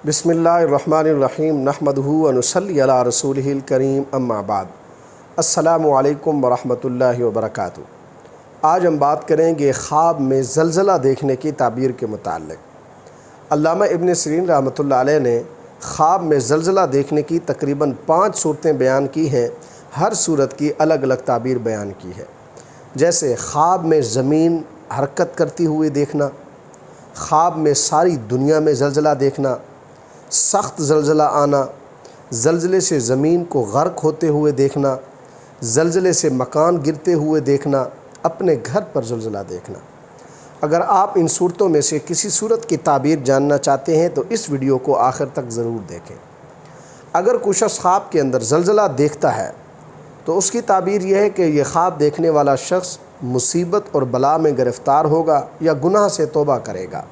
بسم اللہ الرحمن الرحیم نحمدہ و نصلی علی رسولہ الکریم اما بعد السلام علیکم ورحمۃ اللہ وبرکاتہ۔ آج ہم بات کریں گے خواب میں زلزلہ دیکھنے کی تعبیر کے متعلق۔ علامہ ابن سیرین رحمۃ اللہ علیہ نے خواب میں زلزلہ دیکھنے کی تقریباً 5 صورتیں بیان کی ہیں، ہر صورت کی الگ الگ تعبیر بیان کی ہے، جیسے خواب میں زمین حرکت کرتی ہوئی دیکھنا، خواب میں ساری دنیا میں زلزلہ دیکھنا، سخت زلزلہ آنا، زلزلے سے زمین کو غرق ہوتے ہوئے دیکھنا، زلزلے سے مکان گرتے ہوئے دیکھنا، اپنے گھر پر زلزلہ دیکھنا۔ اگر آپ ان صورتوں میں سے کسی صورت کی تعبیر جاننا چاہتے ہیں تو اس ویڈیو کو آخر تک ضرور دیکھیں۔ اگر کوئی شخص خواب کے اندر زلزلہ دیکھتا ہے تو اس کی تعبیر یہ ہے کہ یہ خواب دیکھنے والا شخص مصیبت اور بلا میں گرفتار ہوگا یا گناہ سے توبہ کرے گا۔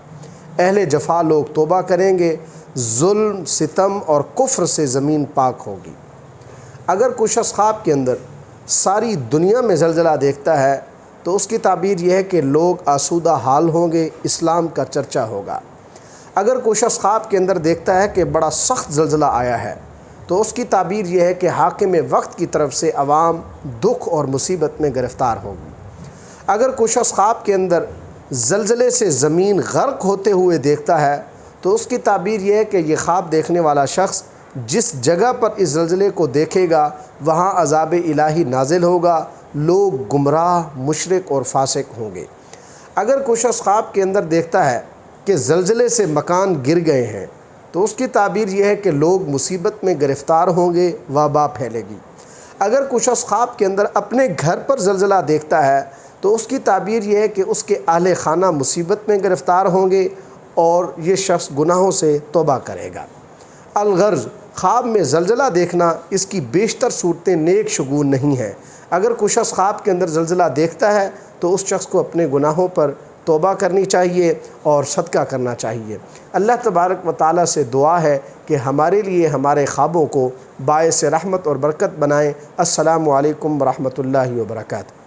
اہل جفا لوگ توبہ کریں گے، ظلم، ستم اور کفر سے زمین پاک ہوگی۔ اگر کوئی شخص خواب کے اندر ساری دنیا میں زلزلہ دیکھتا ہے تو اس کی تعبیر یہ ہے کہ لوگ آسودہ حال ہوں گے، اسلام کا چرچا ہوگا۔ اگر کوئی شخص خواب کے اندر دیکھتا ہے کہ بڑا سخت زلزلہ آیا ہے تو اس کی تعبیر یہ ہے کہ حاکم وقت کی طرف سے عوام دکھ اور مصیبت میں گرفتار ہوگی۔ اگر کوئی شخص خواب کے اندر زلزلے سے زمین غرق ہوتے ہوئے دیکھتا ہے تو اس کی تعبیر یہ ہے کہ یہ خواب دیکھنے والا شخص جس جگہ پر اس زلزلے کو دیکھے گا وہاں عذاب الہی نازل ہوگا، لوگ گمراہ، مشرک اور فاسق ہوں گے۔ اگر کوئی شخص خواب کے اندر دیکھتا ہے کہ زلزلے سے مکان گر گئے ہیں تو اس کی تعبیر یہ ہے کہ لوگ مصیبت میں گرفتار ہوں گے، وبا پھیلے گی۔ اگر کوئی شخص خواب کے اندر اپنے گھر پر زلزلہ دیکھتا ہے تو اس کی تعبیر یہ ہے کہ اس کے اہل خانہ مصیبت میں گرفتار ہوں گے اور یہ شخص گناہوں سے توبہ کرے گا۔ الغرض، خواب میں زلزلہ دیکھنا اس کی بیشتر صورتیں نیک شگون نہیں ہیں۔ اگر کوئی شخص خواب کے اندر زلزلہ دیکھتا ہے تو اس شخص کو اپنے گناہوں پر توبہ کرنی چاہیے اور صدقہ کرنا چاہیے۔ اللہ تبارک و تعالیٰ سے دعا ہے کہ ہمارے لیے ہمارے خوابوں کو باعث رحمت اور برکت بنائیں۔ السلام علیکم ورحمۃ اللہ وبرکاتہ۔